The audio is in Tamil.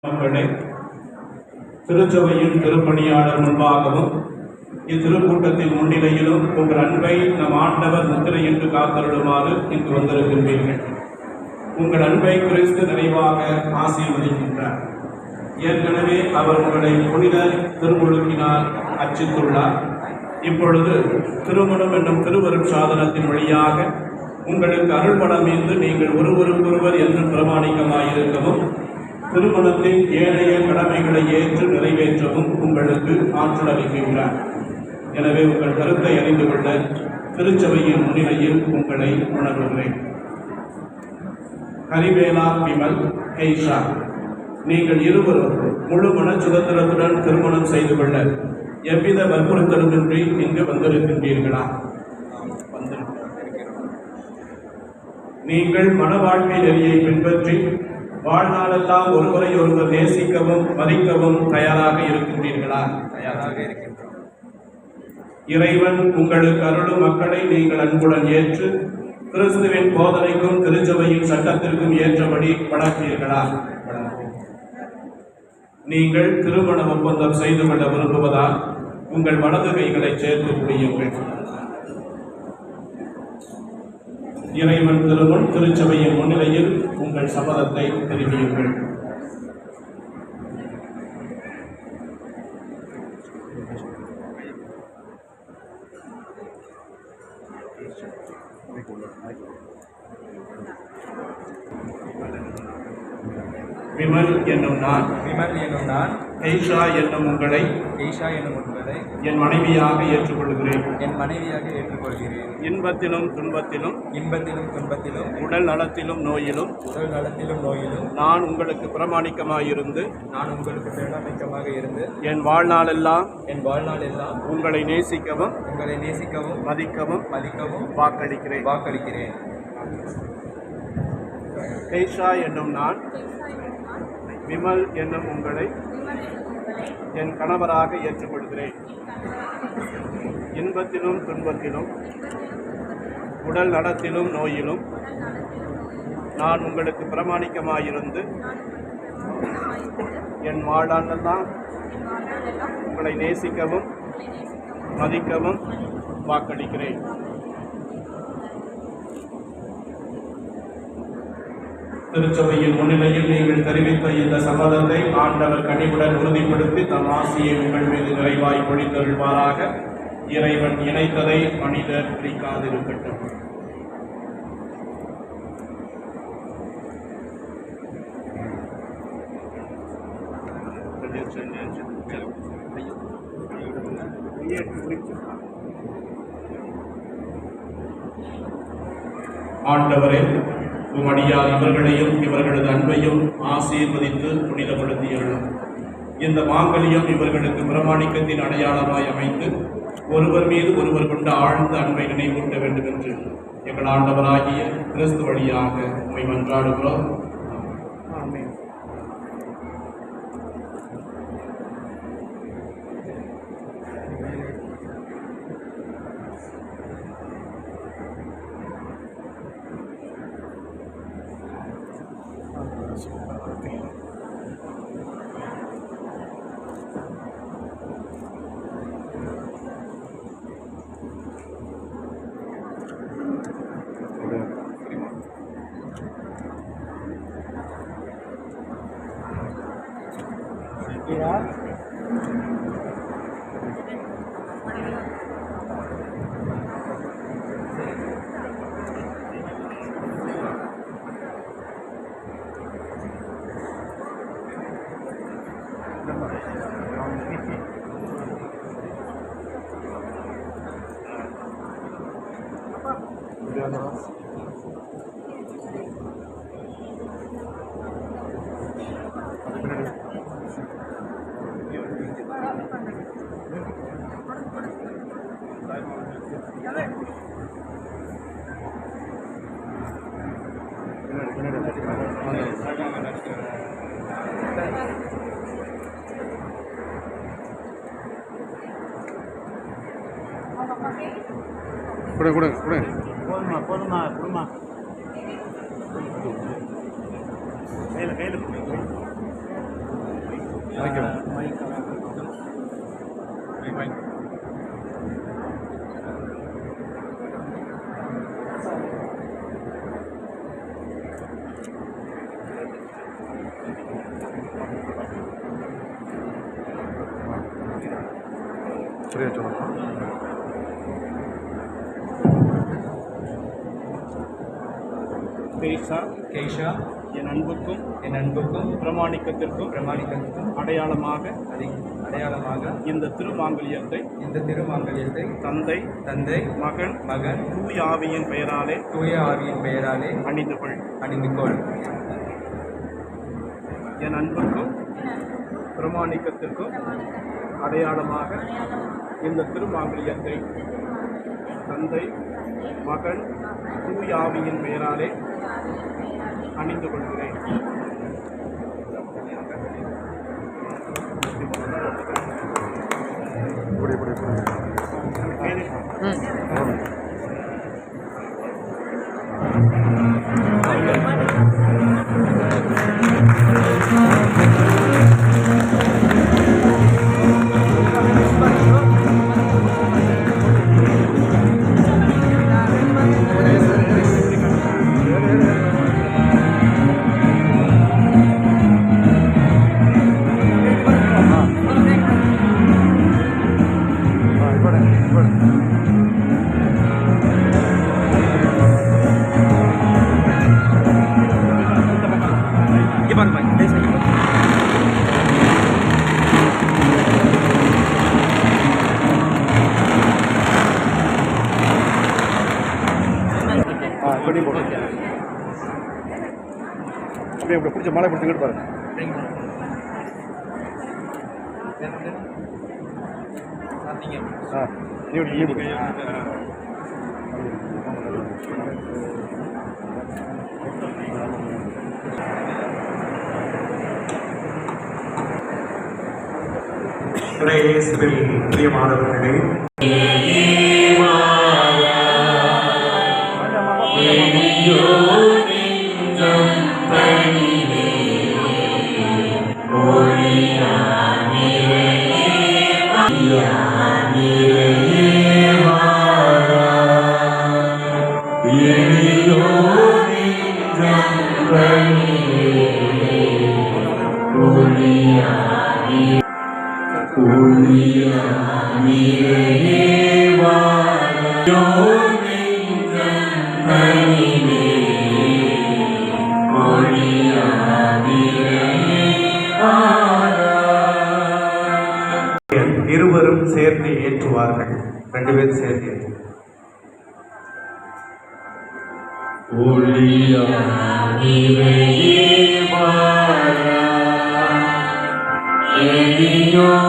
மக்களே, திருச்சபையின் திருப்பணியாளர் முன்பாகவும் இத்திருக்கூட்டத்தின் முன்னிலையிலும் உங்கள் அன்பை நம் ஆண்டவர் முத்திரையிட்டு காத்தருளுமாறு இங்கு வந்திருக்கின்றீர்கள். உங்கள் அன்பை கிறிஸ்து நிறைவாக ஆசீர்வதிக்கின்றார். ஏற்கனவே அவர் உங்களை புனித திருமுழுக்கினால் அர்ச்சித்துள்ளார். இப்பொழுது திருமணம் என்னும் திருவருட் சாதனத்தின் வழியாக உங்களுக்கு அருள்படம் மீது நீங்கள் ஒருவருக்கொருவர் என்று பிரமாணிக்கமாயிருக்கவும் திருமணத்தின் ஏனைய கடமைகளை ஏற்று நிறைவேற்றவும் உங்களுக்கு ஆற்றல் அளிக்கின்றார். எனவே உங்கள் கருத்தை அறிந்து கொள்ள திருச்சபையின் முன்னிலையில் உங்களை உணர்வுகிறேன். ஹரிவேலா விமல் ஹெய்ஷா, நீங்கள் இருவரும் முழு மன சுதந்திரத்துடன் திருமணம் செய்து கொள்ள எவ்வித வற்புறுத்தலுமின்றி இங்கு வந்திருக்கின்றீர்களா? நீங்கள் மன வாழ்க்கை நெறியை பின்பற்றி வாழ்நாளெல்லாம் ஒருவரை ஒருவர் நேசிக்கவும் மதிக்கவும் தயாராக இருக்கின்றீர்களா? தயாராக இருக்கின்றோம். இறைவன் உங்களுக்கு அருளும் மக்களை நீங்கள் அன்புடன் ஏற்று கிறிஸ்துவின் போதனைக்கும் திருச்சபையின் சட்டத்திற்கும் ஏற்றபடி வளர்ப்பீர்களா? நீங்கள் திருமண ஒப்பந்தம் செய்து கொள்ள விரும்புவதால் உங்கள் வலது கைகளை சேர்த்து புரியுங்கள். இறைவன் திருமுன் திருச்சபையின் முன்னிலையில் உங்கள் சபதத்தை தெரிவியுங்கள். விமல் என்னும் நான் ஹெய்ஷா என்னும் உங்களை என் மனைவியாக ஏற்றுக்கொள்கிறேன். இன்பத்திலும் துன்பத்திலும் உடல் நலத்திலும் நோயிலும் நான் உங்களுக்கு பிரமாணிக்கமாயிருந்து என் வாழ்நாளெல்லாம் உங்களை நேசிக்கவும் மதிக்கவும் வாக்களிக்கிறேன். ஹெய்ஷா என்னும் நான் விமல் என்னும் உங்களை என் கணவராக ஏற்றுக்கொள்கிறேன். இன்பத்திலும் துன்பத்திலும் உடல் நலத்திலும் நோயிலும் நான் உங்களுக்கு பிரமாணிக்கமாயிருந்து என் வாழ்நாளெல்லாம் உங்களை நேசிக்கவும் மதிக்கவும் வாக்களிக்கிறேன். திருச்சபையின் முன்னிலையில் நீங்கள் தெரிவித்த இந்த சம்மதத்தை ஆண்டவர் கனிவுடன் உறுதிப்படுத்தி தம் ஆசியை உங்கள் மீது நிறைவாய் பொழித்தருள்வாராக. இறைவன் இணைத்ததை மனிதர் பிரிக்காதிருக்கட்டும். ஆண்டவரே, உமடியார் இவர்களையும் இவர்களது அன்பையும் ஆசீர்வதித்து புனிதப்படுத்தியுள்ளோம். இந்த மாங்கல்யம் இவர்களுக்கு பிரமாணிக்கத்தின் அடையாளமாய் அமைந்து ஒருவர் மீது ஒருவர் கொண்ட ஆழ்ந்த அன்பை நினைவூட்ட வேண்டும் என்று எங்கள் ஆண்டவராகிய கிறிஸ்து வழியாக உம்மை மன்றாடுகிறோம். ஆமென். போதுமா குடுமா கையில் கேஷா என் அன்புக்கும் பிரமாணிக்கத்திற்கும் அடையாளமாக இந்த திருமாங்கல்யத்தை தந்தை மகன் தூய ஆவியின் பெயராலே அணிந்து கொள். என் அன்புக்கும் பிரமாணிக்கத்திற்கும் அடையாளமாக இந்த திருமாங்கல்யத்தை தந்தை மகன் தூய ஆவியின் பெயராலே அணிந்து கொள்கிறேன். அப்படியே பிடிச்ச மழை பிடிச்சிக்கிட்டு பாருங்க. பிரியமானவர்களே, இருவரும் சேர்ந்து ஏற்றுவார்கள். 2 பேர் சேர்ந்து Eliyo